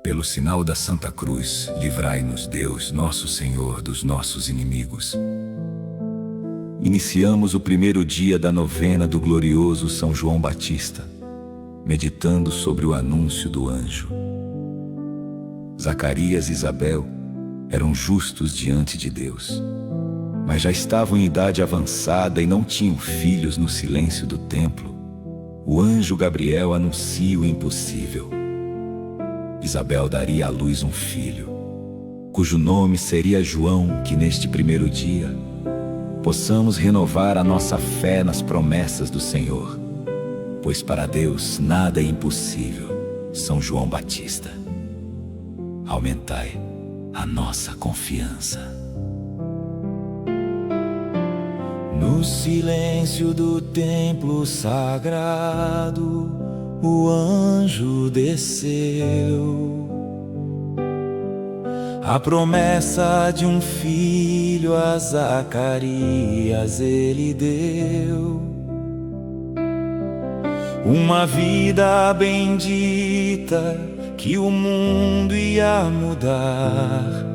Pelo sinal da Santa Cruz, livrai-nos, Deus, nosso Senhor, dos nossos inimigos. Iniciamos o primeiro dia da novena do glorioso São João Batista, meditando sobre o anúncio do anjo. Zacarias e Isabel eram justos diante de Deus, mas já estavam em idade avançada e não tinham filhos. No silêncio do templo, o anjo Gabriel anuncia o impossível. Isabel daria à luz um filho, cujo nome seria João. Que neste primeiro dia possamos renovar a nossa fé nas promessas do Senhor, pois para Deus nada é impossível. São João Batista, aumentai a nossa confiança. No silêncio do templo sagrado, o anjo desceu. A promessa de um filho a Zacarias ele deu. Uma vida bendita que o mundo ia mudar.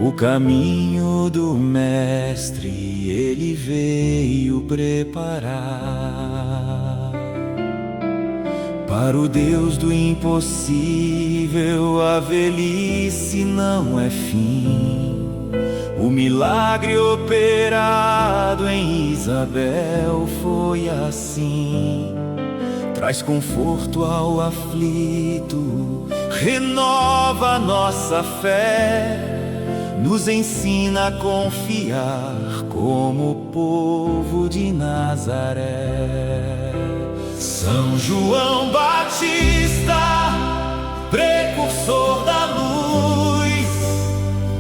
O caminho do Mestre ele veio preparar. Para o Deus do impossível, a velhice não é fim. O milagre operado em Isabel foi assim. Traz conforto ao aflito, renova nossa fé, nos ensina a confiar como o povo de Nazaré. São João Batista, precursor da luz,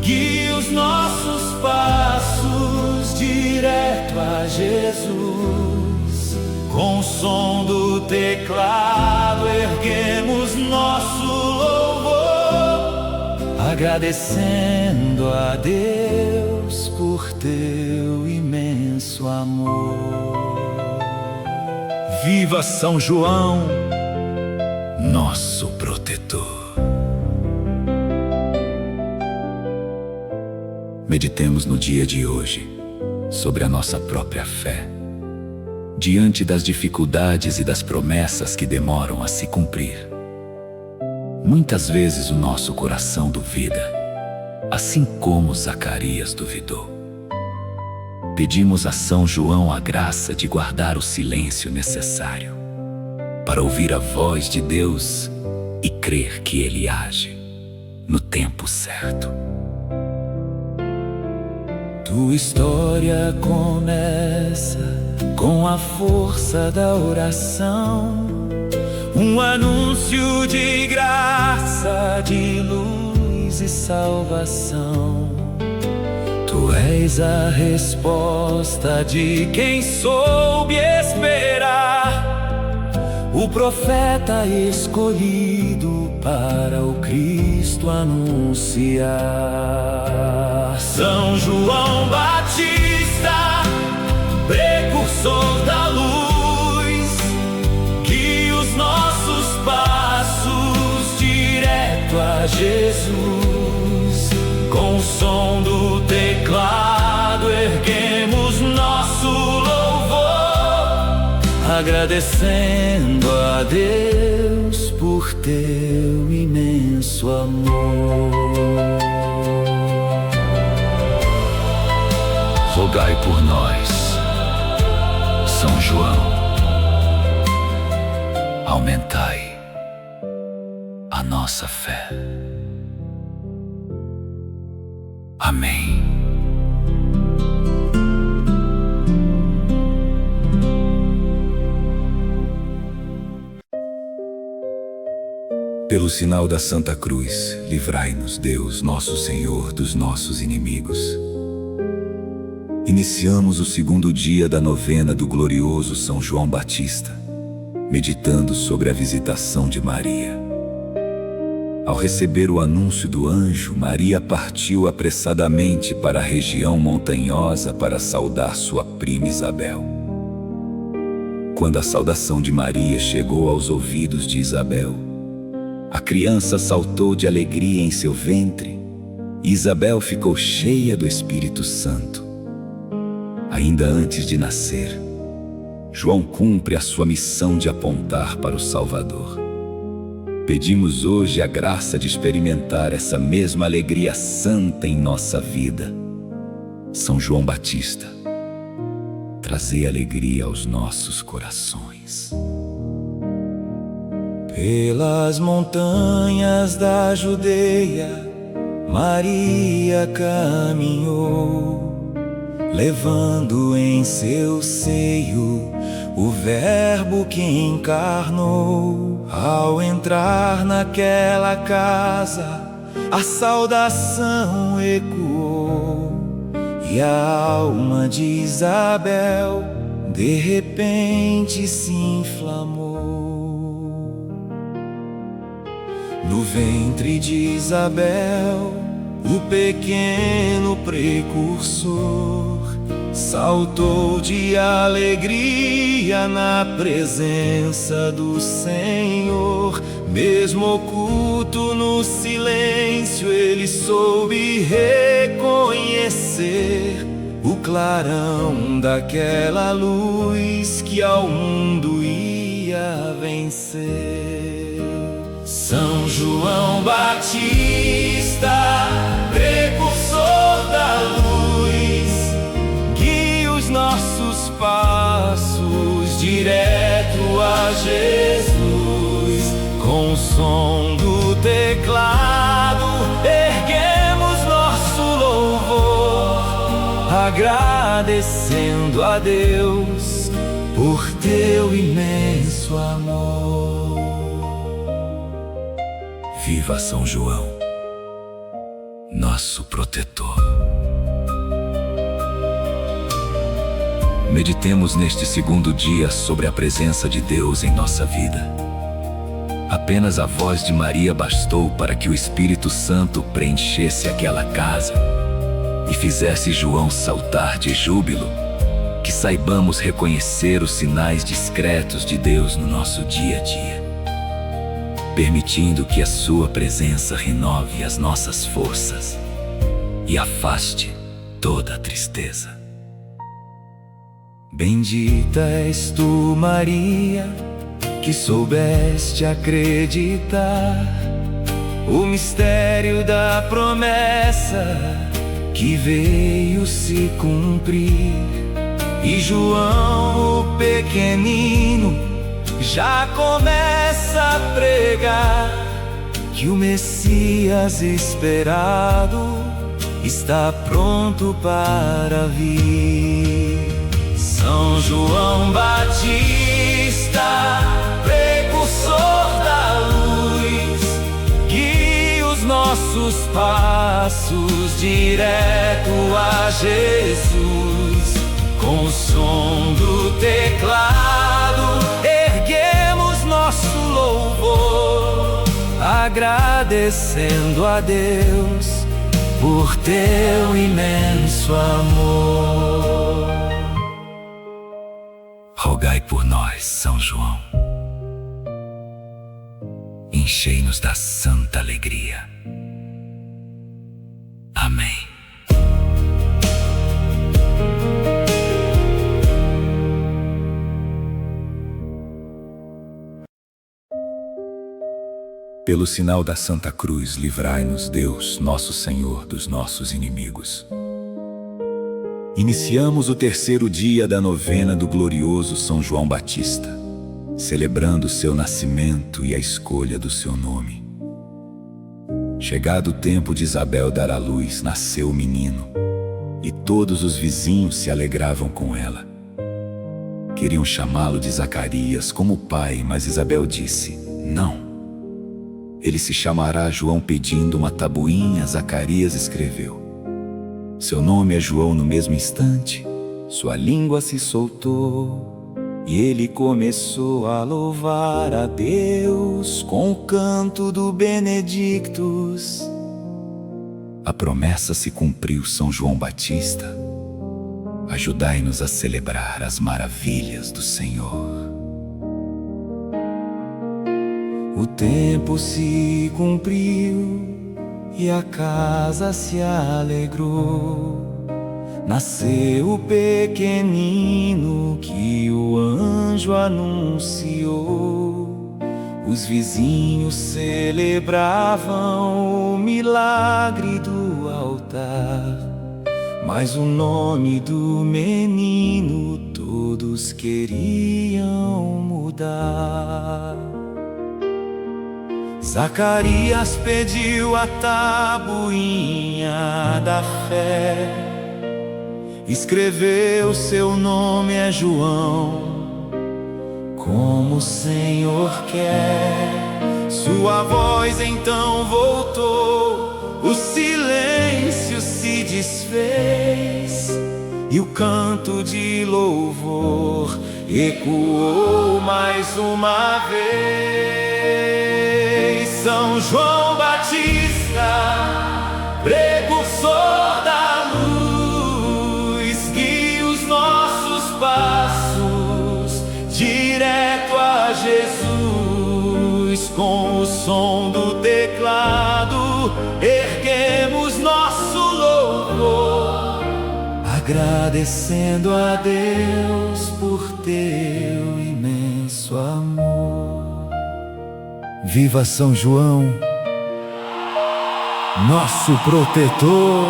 guia os nossos passos direto a Jesus. Com o som do teclado erguemos nosso louvor, agradecendo a Deus por teu imenso amor. Viva São João, nosso protetor. Meditemos no dia de hoje sobre a nossa própria fé, diante das dificuldades e das promessas que demoram a se cumprir. Muitas vezes o nosso coração duvida, assim como Zacarias duvidou. Pedimos a São João a graça de guardar o silêncio necessário para ouvir a voz de Deus e crer que Ele age no tempo certo. Tua história começa com a força da oração, um anúncio de graça, de luz e salvação. Tu és a resposta de quem soube esperar, o profeta escolhido para o Cristo anunciar. São João Batista, precursor da luz, guia os nossos passos direto a Jesus. Com o som do teclado erguemos nosso louvor, agradecendo a Deus por teu imenso amor. Rogai por nós, São João, aumentai a nossa fé. Amém. Pelo sinal da Santa Cruz, livrai-nos, Deus, nosso Senhor, dos nossos inimigos. Iniciamos o segundo dia da novena do glorioso São João Batista, meditando sobre a visitação de Maria. Ao receber o anúncio do anjo, Maria partiu apressadamente para a região montanhosa para saudar sua prima Isabel. Quando a saudação de Maria chegou aos ouvidos de Isabel, A criança saltou de alegria em seu ventre, e Isabel ficou cheia do Espírito Santo. Ainda antes de nascer, João cumpre a sua missão de apontar para o Salvador. Pedimos hoje a graça de experimentar essa mesma alegria santa em nossa vida. São João Batista, trazei alegria aos nossos corações. Pelas montanhas da Judeia, Maria caminhou, levando em seu seio o Verbo que encarnou. Ao entrar naquela casa, a saudação ecoou, e a alma de Isabel de repente se inflamou. No ventre de Isabel, o pequeno precursor saltou de alegria na presença do Senhor. Mesmo oculto no silêncio, ele soube reconhecer o clarão daquela luz que ao mundo ia vencer. São João Batista, precursor da luz, guia os nossos passos direto a Jesus. Com o som do teclado erguemos nosso louvor, agradecendo a Deus por teu imenso amor. Viva São João, nosso protetor. Meditemos neste segundo dia sobre a presença de Deus em nossa vida. Apenas a voz de Maria bastou para que o Espírito Santo preenchesse aquela casa e fizesse João saltar de júbilo. Que saibamos reconhecer os sinais discretos de Deus no nosso dia a dia, permitindo que a sua presença renove as nossas forças e afaste toda a tristeza. Bendita és tu, Maria, que soubeste acreditar o mistério da promessa que veio se cumprir. E João, o pequenino, já começa a pregar que o Messias esperado está pronto para vir. São João Batista, precursor da luz, guia os nossos passos direto a Jesus. Com o som do teclado erguemos nosso louvor, agradecendo a Deus por teu imenso amor. Rogai por nós, São João, enchei-nos da santa alegria. Amém. Pelo sinal da Santa Cruz, livrai-nos, Deus, nosso Senhor, dos nossos inimigos. Iniciamos o terceiro dia da novena do glorioso São João Batista, celebrando seu nascimento e a escolha do seu nome. Chegado o tempo de Isabel dar à luz, nasceu o menino, e todos os vizinhos se alegravam com ela. Queriam chamá-lo de Zacarias como pai, mas Isabel disse: não. Ele se chamará João. Pedindo uma tabuinha, Zacarias escreveu: seu nome é João. No mesmo instante, sua língua se soltou, e ele começou a louvar a Deus com o canto do Benedictus. A promessa se cumpriu, São João Batista. Ajudai-nos a celebrar as maravilhas do Senhor. O tempo se cumpriu e a casa se alegrou. Nasceu o pequenino que o anjo anunciou. Os vizinhos celebravam o milagre do altar, mas o nome do menino todos queriam mudar. Zacarias pediu a tabuinha da fé, escreveu seu nome é João, como o Senhor quer. Sua voz então voltou, o silêncio se desfez e o canto de louvor ecoou mais uma vez. São João Batista, precursor da luz, guia os nossos passos direto a Jesus. Com o som do teclado erguemos nosso louvor, agradecendo a Deus por teu imenso amor. Viva São João, nosso protetor!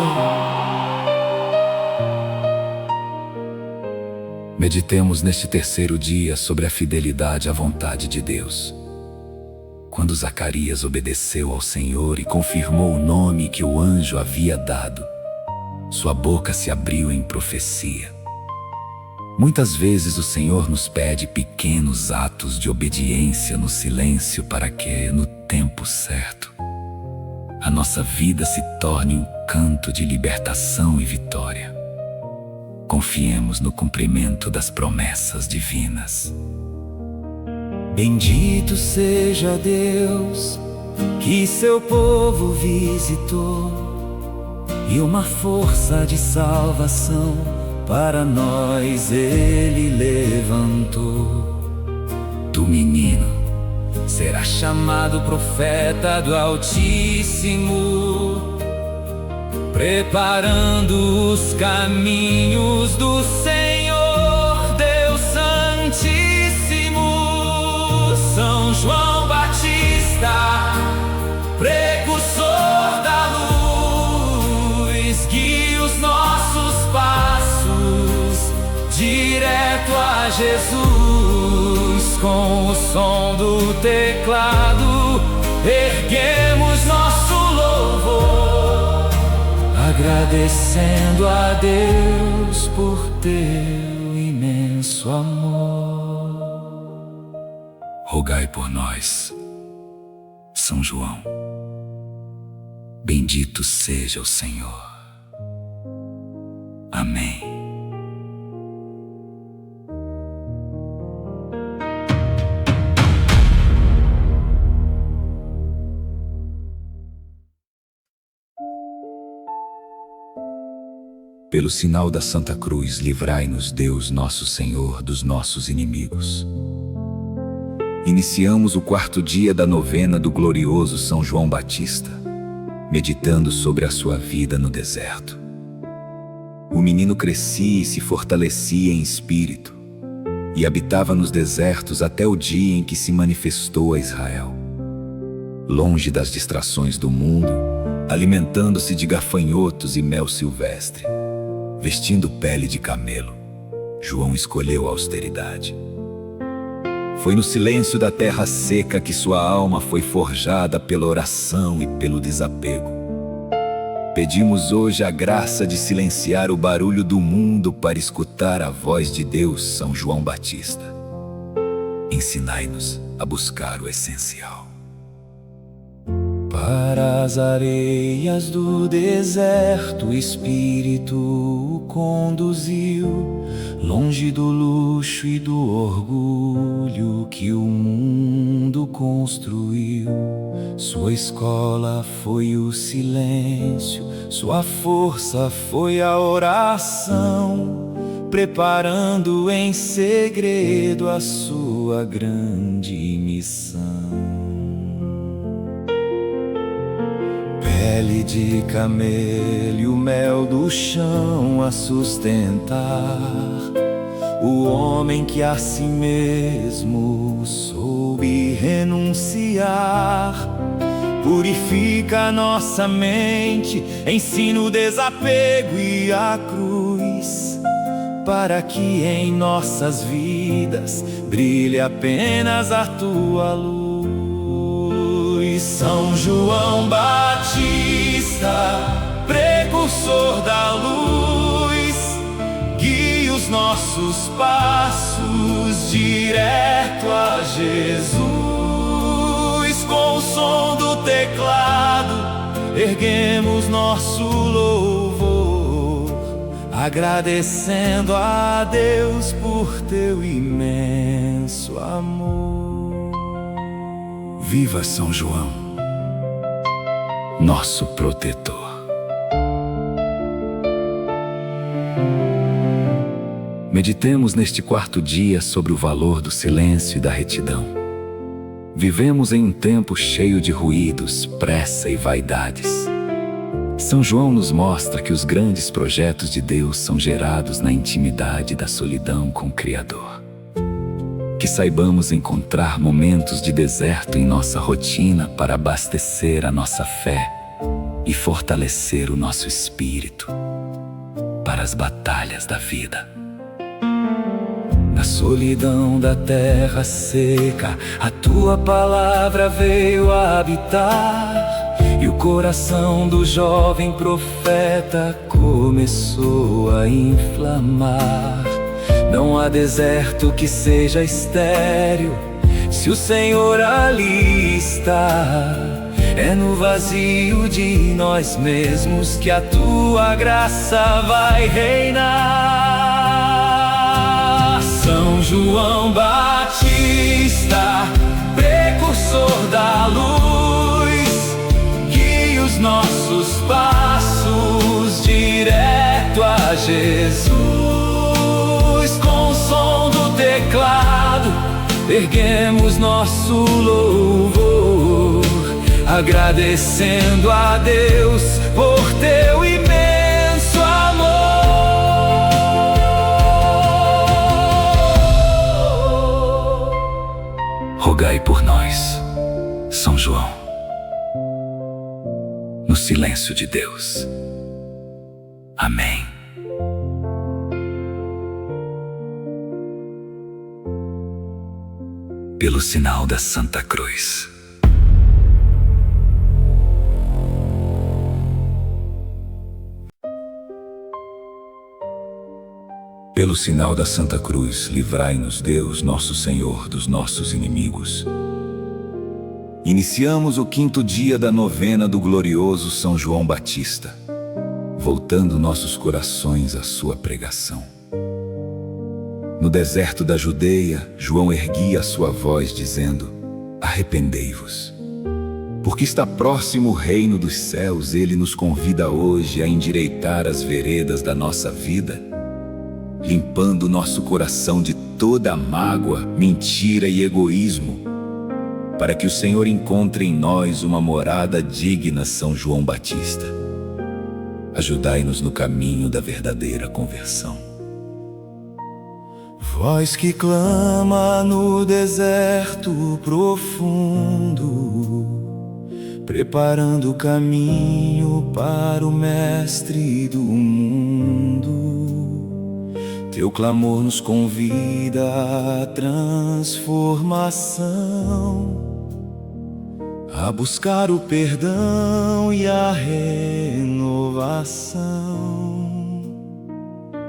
Meditemos neste terceiro dia sobre a fidelidade à vontade de Deus. Quando Zacarias obedeceu ao Senhor e confirmou o nome que o anjo havia dado, sua boca se abriu em profecia. Muitas vezes o Senhor nos pede pequenos atos de obediência no silêncio para que, no tempo certo, a nossa vida se torne um canto de libertação e vitória. Confiemos no cumprimento das promessas divinas. Bendito seja Deus que seu povo visitou, e uma força de salvação para nós ele levantou. Do menino será chamado profeta do Altíssimo, preparando os caminhos do Senhor, Deus Santíssimo. São João Batista, precursor da luz, guia os nossos passos direto a Jesus. Com o som do teclado erguemos nosso louvor, agradecendo a Deus por teu imenso amor. Rogai por nós, São João. Bendito seja o Senhor. Amém. Pelo sinal da Santa Cruz, livrai-nos Deus nosso Senhor dos nossos inimigos. Iniciamos o quarto dia da novena do glorioso São João Batista, meditando sobre a sua vida no deserto. O menino crescia e se fortalecia em espírito, e habitava nos desertos até o dia em que se manifestou a Israel. Longe das distrações do mundo, alimentando-se de gafanhotos e mel silvestre, vestindo pele de camelo, João escolheu a austeridade. Foi no silêncio da terra seca que sua alma foi forjada pela oração e pelo desapego. Pedimos hoje a graça de silenciar o barulho do mundo para escutar a voz de Deus, São João Batista. Ensinai-nos a buscar o essencial. Para as areias do deserto, o Espírito o conduziu, longe do luxo e do orgulho que o mundo construiu. Sua escola foi o silêncio, sua força foi a oração, preparando em segredo a sua grande missão. pele de camelo, o mel do chão a sustentar. O homem que a si mesmo soube renunciar, purifica nossa mente, ensina o desapego e a cruz, para que em nossas vidas brilhe apenas a tua luz. São João Batista, precursor da luz, guia os nossos passos direto a Jesus. Com o som do teclado erguemos nosso louvor, agradecendo a Deus por teu imenso amor. Viva São João, nosso protetor. Meditemos neste quarto dia sobre o valor do silêncio e da retidão. Vivemos em um tempo cheio de ruídos, pressa e vaidades. São João nos mostra que os grandes projetos de Deus são gerados na intimidade da solidão com o Criador. Que saibamos encontrar momentos de deserto em nossa rotina para abastecer a nossa fé e fortalecer o nosso espírito para as batalhas da vida. Na solidão da terra seca, a tua palavra veio habitar, e o coração do jovem profeta começou a inflamar. Não há deserto que seja estéril, se o Senhor ali está. É no vazio de nós mesmos que a tua graça vai reinar. São João Batista, precursor da luz, guia os nossos passos direto a Jesus. Com o som do teclado erguemos nosso louvor, agradecendo a Deus por teu imenso amor. Rogai por nós, São João, no silêncio de Deus. Amém. Pelo sinal da Santa Cruz. Pelo sinal da Santa Cruz, livrai-nos Deus, nosso Senhor, dos nossos inimigos. Iniciamos o 5º dia da novena do glorioso São João Batista, voltando nossos corações à sua pregação. No deserto da Judeia, João erguia a sua voz dizendo: arrependei-vos, porque está próximo o reino dos céus. Ele nos convida hoje a endireitar as veredas da nossa vida, limpando nosso coração de toda a mágoa, mentira e egoísmo, para que o Senhor encontre em nós uma morada digna. São João Batista, ajudai-nos no caminho da verdadeira conversão. Voz que clama no deserto profundo, preparando o caminho para o Mestre do mundo. Teu clamor nos convida à transformação, a buscar o perdão e a renovação.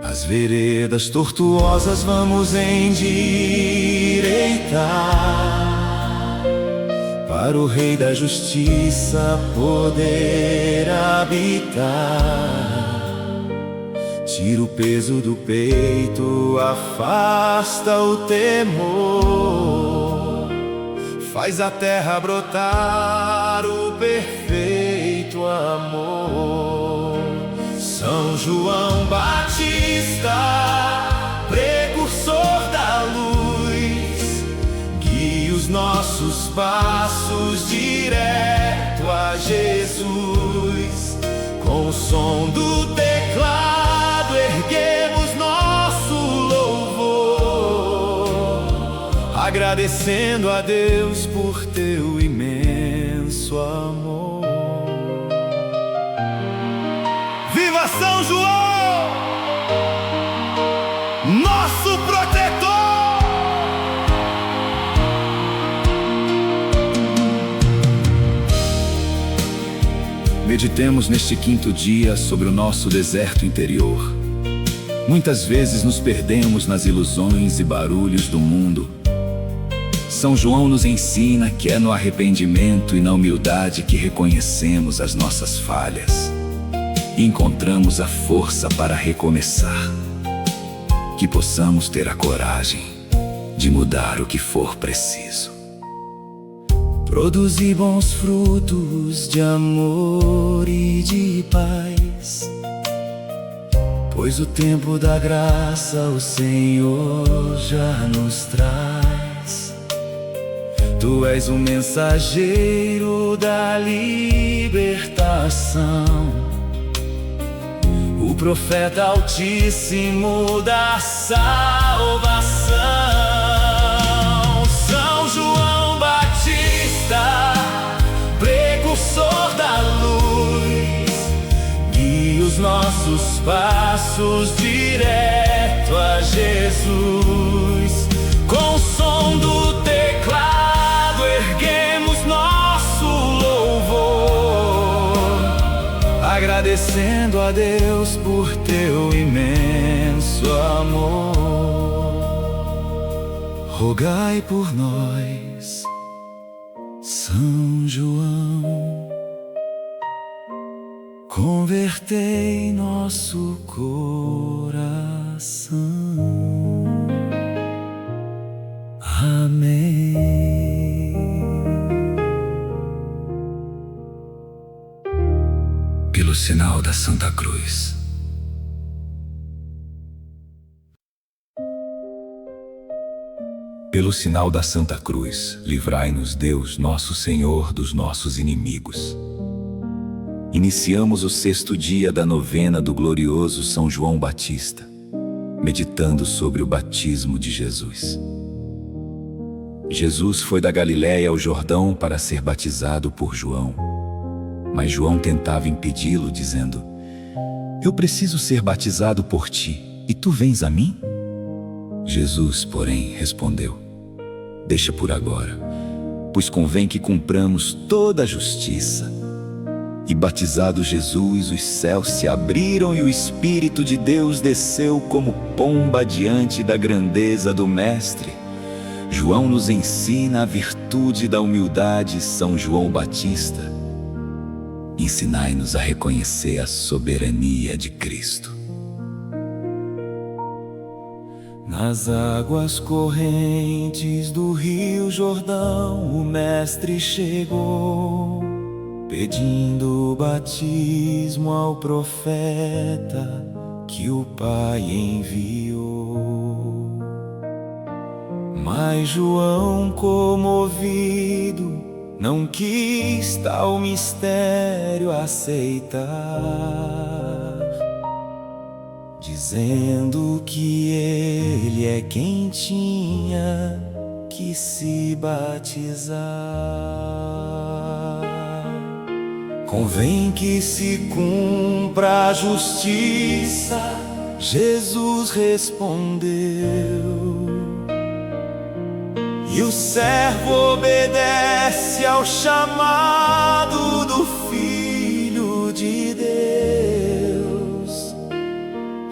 As veredas tortuosas vamos endireitar, para o Rei da Justiça poder habitar. Tira o peso do peito, afasta o temor, faz a terra brotar o perfeito amor. São João Batista, precursor da luz, guia os nossos passos direto a a Jesus. Com o som do teclado erguemos nosso louvor, agradecendo a Deus por teu imenso amor. Viva São João, nosso protetor! Meditemos neste quinto dia sobre o nosso deserto interior. Muitas vezes nos perdemos nas ilusões e barulhos do mundo. São João nos ensina que é no arrependimento e na humildade que reconhecemos as nossas falhas e encontramos a força para recomeçar. Que possamos ter a coragem de mudar o que for preciso. Produzir bons frutos de amor e de paz, pois o tempo da graça o Senhor já nos traz. Tu és o mensageiro da libertação, o profeta altíssimo da salvação. São João Batista, precursor da luz, guia os nossos passos direto a Jesus. Com o som do teclado erguemos nosso louvor, agradecendo a Deus por teu imenso amor. Rogai por nós, São João, convertei nosso coração. Amém. Pelo sinal da Santa Cruz. Pelo sinal da Santa Cruz, livrai-nos Deus, nosso Senhor, dos nossos inimigos. Iniciamos o 6º dia da novena do glorioso São João Batista, meditando sobre o batismo de Jesus. Jesus foi da Galiléia ao Jordão para ser batizado por João. Mas João tentava impedi-lo, dizendo: Eu preciso ser batizado por ti, e tu vens a mim? Jesus, porém, respondeu: Deixa por agora, pois convém que cumpramos toda a justiça. E batizado Jesus, os céus se abriram e o Espírito de Deus desceu como pomba diante da grandeza do Mestre. João nos ensina a virtude da humildade. São João Batista, ensinai-nos a reconhecer a soberania de Cristo. Nas águas correntes do Rio Jordão, o Mestre chegou, pedindo o batismo ao profeta que o Pai enviou. Mas João, comovido, não quis tal mistério aceitar, dizendo que ele é quem tinha que se batizar. Convém que se cumpra a justiça, Jesus respondeu. E o servo obedece ao chamado do Filho de Deus.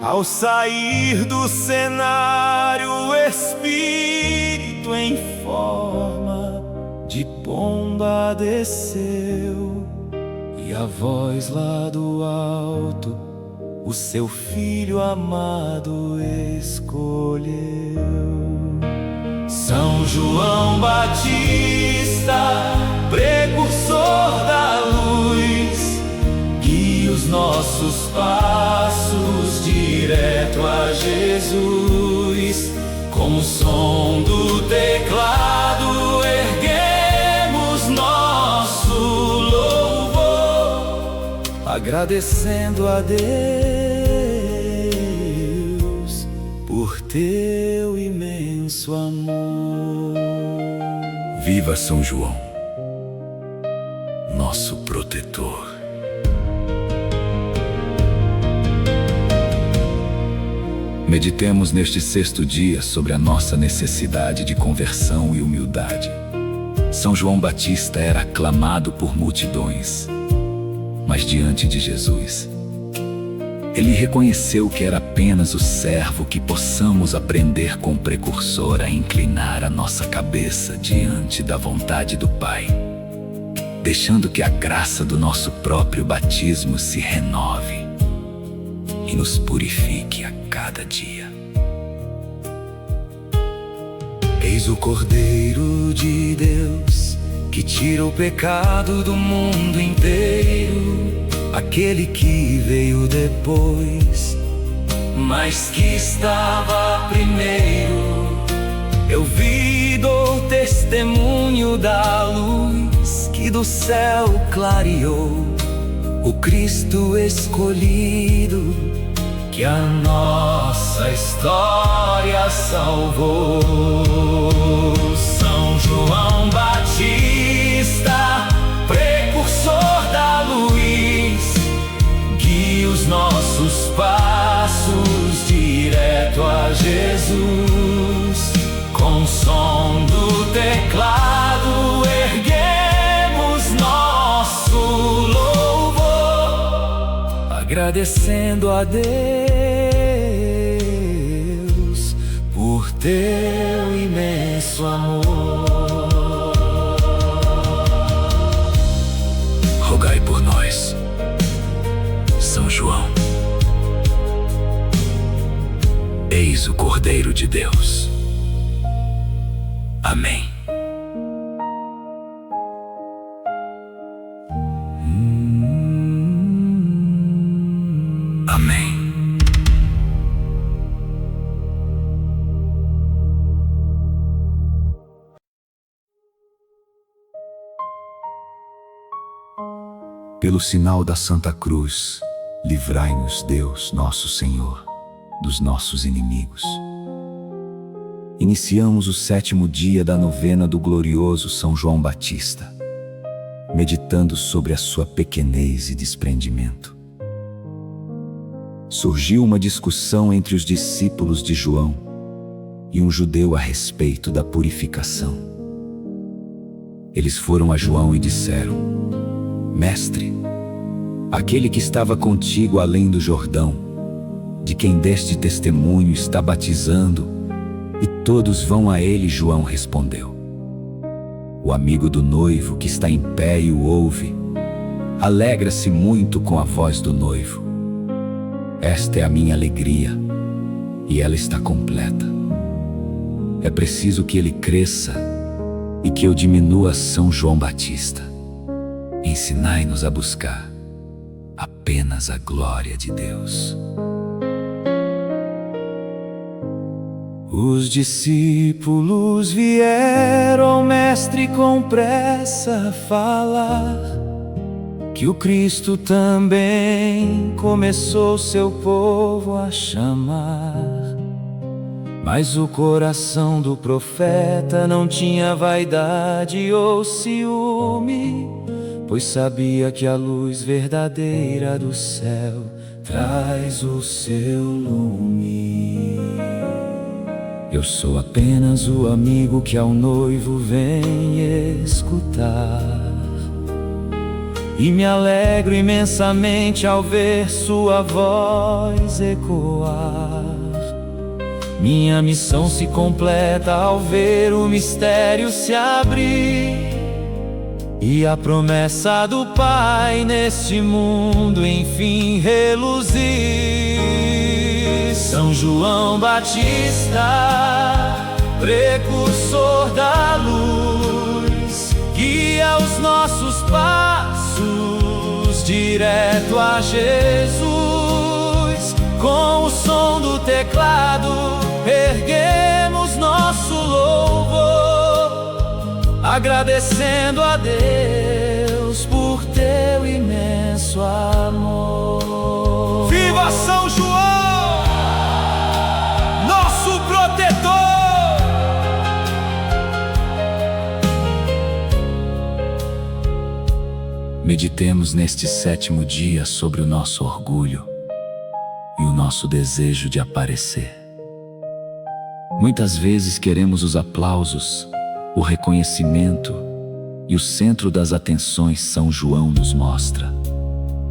Ao sair do cenário, o Espírito em forma de pomba desceu, e a voz lá do alto o seu Filho amado escolheu. São João Batista, precursor da luz, guia os nossos passos direto a Jesus. Com o som do teclado erguemos nosso louvor, agradecendo a Deus por teu imenso amor. Viva São João, nosso protetor. Meditemos neste sexto dia sobre a nossa necessidade de conversão e humildade. São João Batista era aclamado por multidões, mas diante de Jesus, ele reconheceu que era apenas o servo. Que possamos aprender com o precursor a inclinar a nossa cabeça diante da vontade do Pai, deixando que a graça do nosso próprio batismo se renove e nos purifique a cada dia. Eis o Cordeiro de Deus, que tira o pecado do mundo inteiro, aquele que veio depois, mas que estava primeiro. Eu vi, dou testemunho da luz que do céu clareou, o Cristo escolhido, que a nossa história salvou. São João Batista, precursor da luz, guia os nossos passos direto a Jesus. Com o som do teclado erguemos nosso louvor, agradecendo a Deus por teu imenso amor. Rogai por nós, São João. Eis o Cordeiro de Deus. Amém. Amém. Pelo sinal da Santa Cruz, livrai-nos, Deus, nosso Senhor, dos nossos inimigos. Iniciamos o 7º dia da novena do glorioso São João Batista, meditando sobre a sua pequenez e desprendimento. Surgiu uma discussão entre os discípulos de João e um judeu a respeito da purificação. Eles foram a João e disseram: Mestre, aquele que estava contigo além do Jordão, de quem deste testemunho, está batizando, e todos vão a ele. João respondeu: O amigo do noivo que está em pé e o ouve, alegra-se muito com a voz do noivo. Esta é a minha alegria, e ela está completa. É preciso que ele cresça e que eu diminua. São João Batista, ensinai-nos a buscar apenas a glória de Deus. Os discípulos vieram ao mestre com pressa falar que o Cristo também começou seu povo a chamar. Mas o coração do profeta não tinha vaidade ou ciúme, pois sabia que a luz verdadeira do céu traz o seu lume. Eu sou apenas o amigo que ao noivo vem escutar, e me alegro imensamente ao ver sua voz ecoar. Minha missão se completa ao ver o mistério se abrir, e a promessa do Pai neste mundo enfim reluzir. São João Batista, precursor da luz, guia os nossos passos direto a Jesus. Com o som do teclado erguemos nosso louvor, agradecendo a Deus por teu imenso amor. Meditemos neste 7º dia sobre o nosso orgulho e o nosso desejo de aparecer. Muitas vezes queremos os aplausos, o reconhecimento e o centro das atenções. São João nos mostra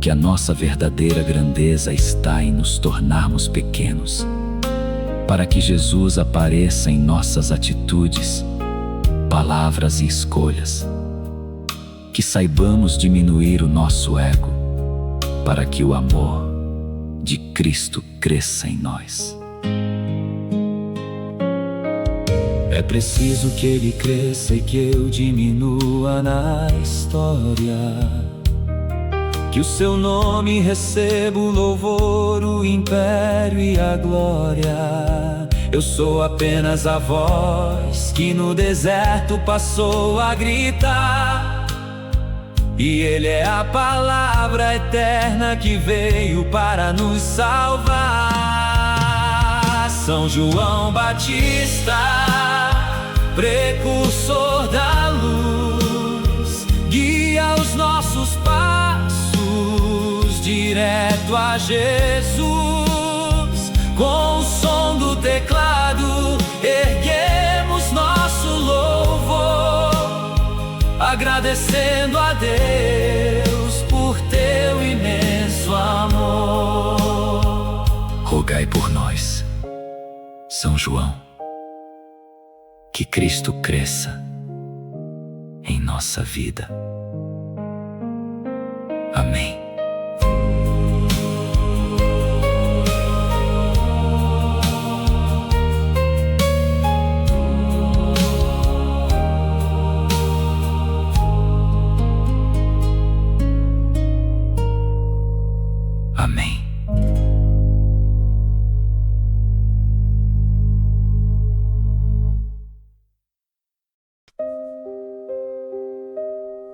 que a nossa verdadeira grandeza está em nos tornarmos pequenos, para que Jesus apareça em nossas atitudes, palavras e escolhas. Que saibamos diminuir o nosso ego, para que o amor de Cristo cresça em nós. É preciso que Ele cresça e que eu diminua na história. Que o seu nome receba o louvor, o império e a glória. Eu sou apenas a voz que no deserto passou a gritar. E Ele é a palavra eterna que veio para nos salvar. São João Batista, precursor da luz, guia os nossos passos direto a Jesus. Com o som do teclado erguemos nosso louvor, agradecendo a Deus por teu imenso amor. Rogai por nós, São João, que Cristo cresça em nossa vida. Amém. Amém.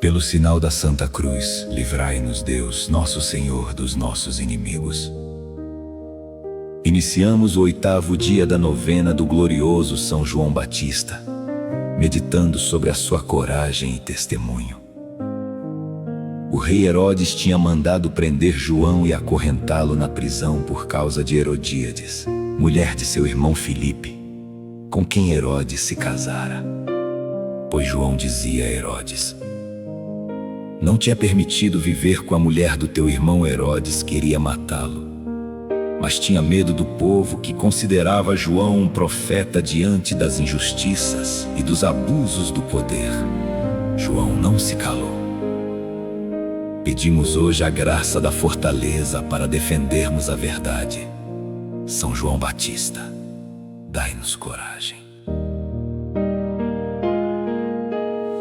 Pelo sinal da Santa Cruz, livrai-nos Deus, nosso Senhor, dos nossos inimigos. Iniciamos o 8º dia da novena do glorioso São João Batista, meditando sobre a sua coragem e testemunho. O rei Herodes tinha mandado prender João e acorrentá-lo na prisão por causa de Herodíades, mulher de seu irmão Filipe, com quem Herodes se casara. Pois João dizia a Herodes: não te é permitido viver com a mulher do teu irmão. Herodes queria matá-lo, mas tinha medo do povo, que considerava João um profeta diante das injustiças e dos abusos do poder. João não se calou. Pedimos hoje a graça da fortaleza para defendermos a verdade. São João Batista, dai-nos coragem.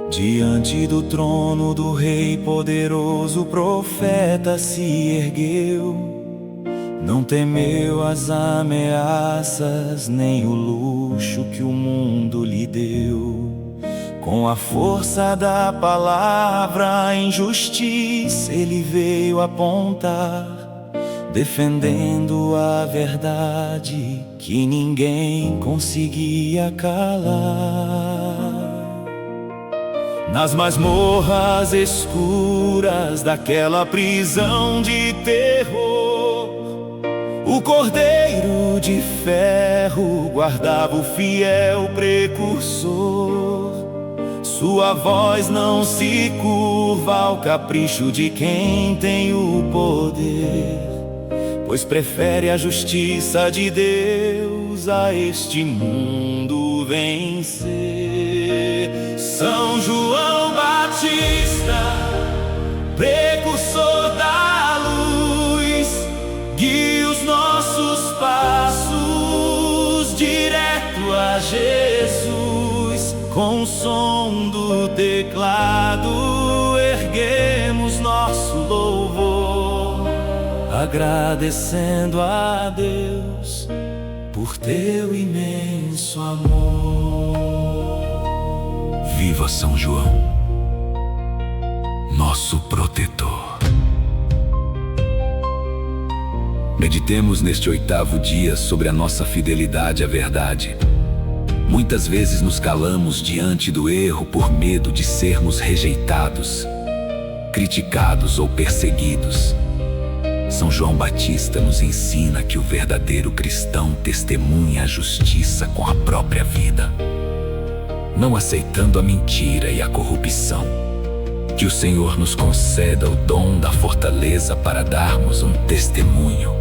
Diante do trono do Rei poderoso, o profeta se ergueu. Não temeu as ameaças, nem o luxo que o mundo lhe deu. Com a força da palavra, a injustiça ele veio apontar, defendendo a verdade que ninguém conseguia calar. Nas masmorras escuras daquela prisão de terror, o cordeiro de ferro guardava o fiel precursor. Sua voz não se curva ao capricho de quem tem o poder, pois prefere a justiça de Deus a este mundo vencer. São João Batista, precursor da luz, guia os nossos passos direto a Jesus. Com o som do teclado erguemos nosso louvor, agradecendo a Deus por teu imenso amor. Viva São João, nosso protetor. Meditemos neste 8º dia sobre a nossa fidelidade à verdade. Muitas vezes nos calamos diante do erro por medo de sermos rejeitados. criticados ou perseguidos. São João Batista nos ensina que o verdadeiro cristão testemunha a justiça com a própria vida, não aceitando a mentira e a corrupção. Que o Senhor nos conceda o dom da fortaleza para darmos um testemunho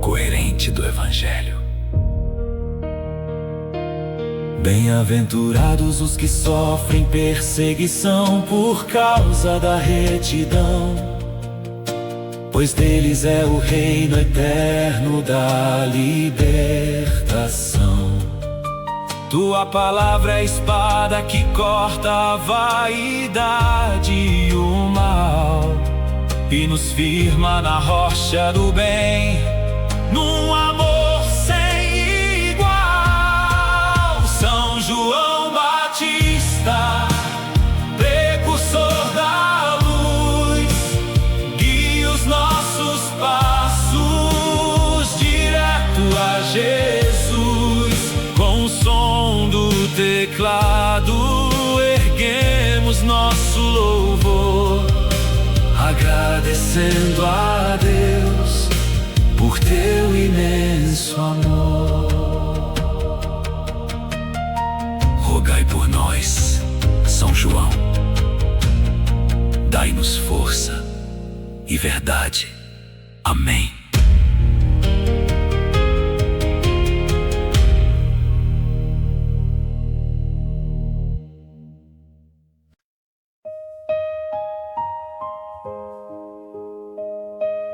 coerente do Evangelho. Bem-aventurados os que sofrem perseguição por causa da retidão, pois deles é o reino eterno da libertação. Tua palavra é a espada que corta a vaidade e o mal, e nos firma na rocha do bem, num amor sem igual. São João Batista, precursor da luz, guia os nossos passos direto a Jesus. Com o som do teclado erguemos nosso louvor, agradecendo a Deus por teu imenso amor. Rogai por nós, São João, dai-nos força e verdade. Amém.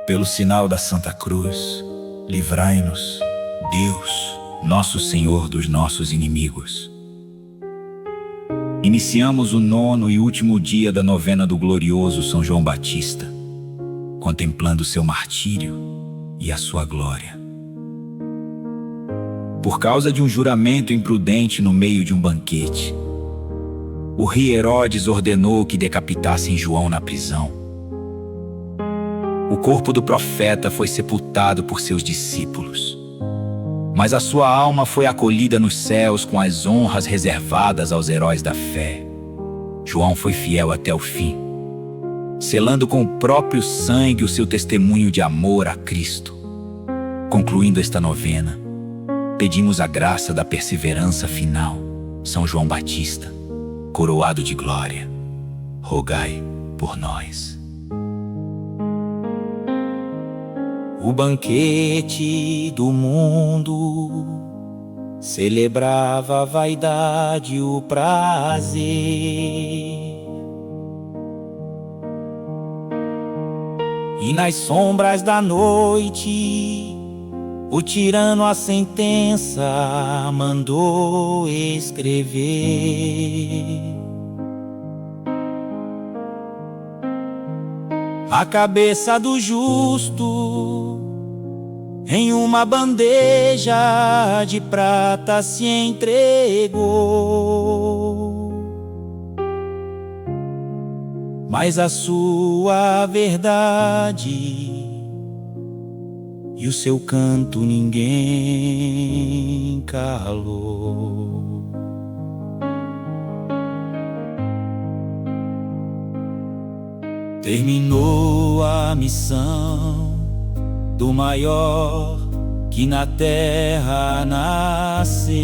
Pelo sinal da Santa Cruz, livrai-nos, Deus, nosso Senhor, dos nossos inimigos. Iniciamos o 9º e último dia da novena do glorioso São João Batista, contemplando seu martírio e a sua glória. Por causa de um juramento imprudente no meio de um banquete, o rei Herodes ordenou que decapitassem João na prisão. O corpo do profeta foi sepultado por seus discípulos, mas a sua alma foi acolhida nos céus com as honras reservadas aos heróis da fé. João foi fiel até o fim, selando com o próprio sangue o seu testemunho de amor a Cristo. Concluindo esta novena, pedimos a graça da perseverança final. São João Batista, coroado de glória, rogai por nós. O banquete do mundo celebrava a vaidade e o prazer, e nas sombras da noite o tirano a sentença mandou escrever. A cabeça do justo em uma bandeja de prata se entregou, mas a sua verdade e o seu canto ninguém calou. Terminou a missão do maior que na terra nasceu.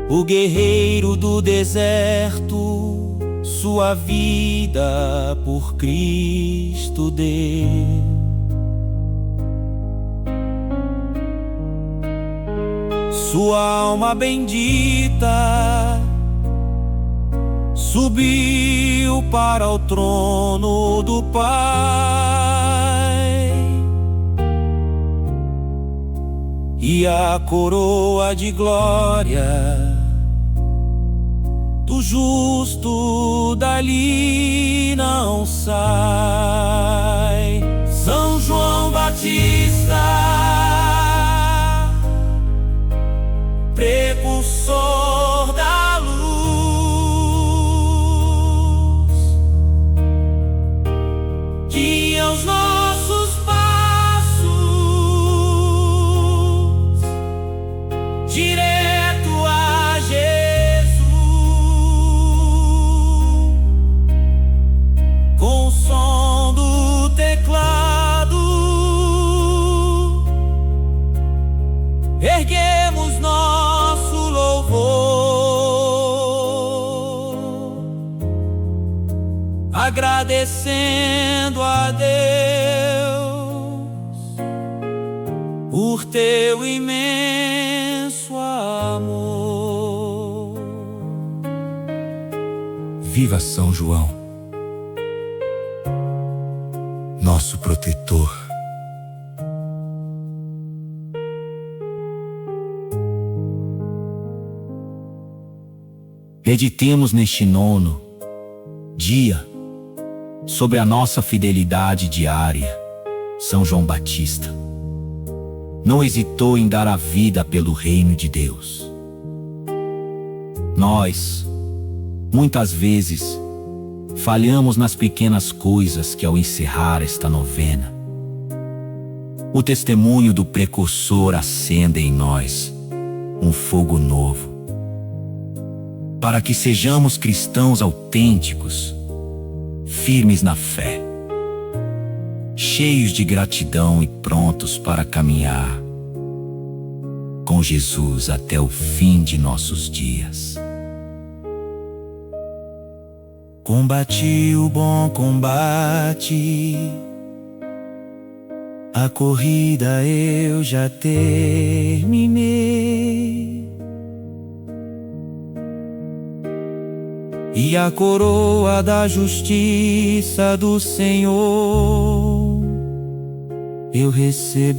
O guerreiro do deserto sua vida por Cristo deu. Sua alma bendita subiu para o trono do Pai, e a coroa de glória do justo dali não sai. São João Batista, precursor da luz, guia os nossos passos direto a Jesus. agradecendo a Deus por teu imenso amor. Viva São João, nosso protetor. Meditemos neste 9º dia sobre a nossa fidelidade diária. São João Batista não hesitou em dar a vida pelo reino de Deus. Nós, muitas vezes, falhamos nas pequenas coisas que, ao encerrar esta novena, o testemunho do precursor acende em nós um fogo novo, para que sejamos cristãos autênticos, firmes na fé, cheios de gratidão e prontos para caminhar com Jesus até o fim de nossos dias. Combati o bom combate, a corrida eu já terminei, e a coroa da justiça do Senhor eu receberei.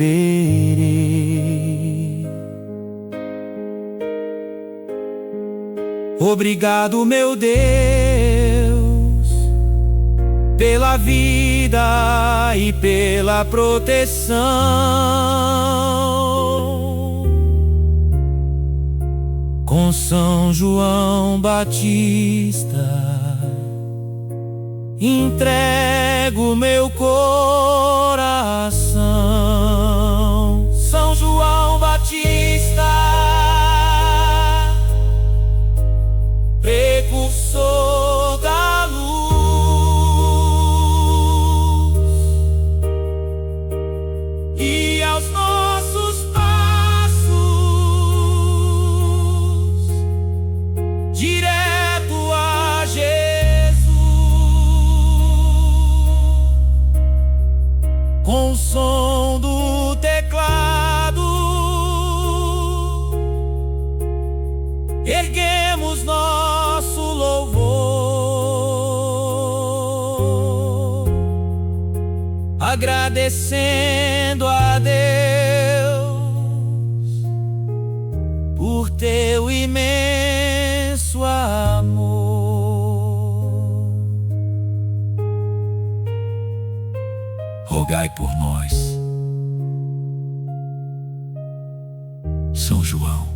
Obrigado, meu Deus, pela vida e pela proteção. Com São João Batista entrego meu coração. São João Batista, precursor da luz, e aos nossos passos direto a Jesus, com o som do teclado erguemos nosso louvor, agradecendo a Deus por teu imenso amor. Rogai por nós, São João,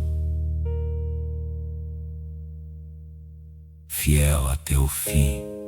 fiel até o fim.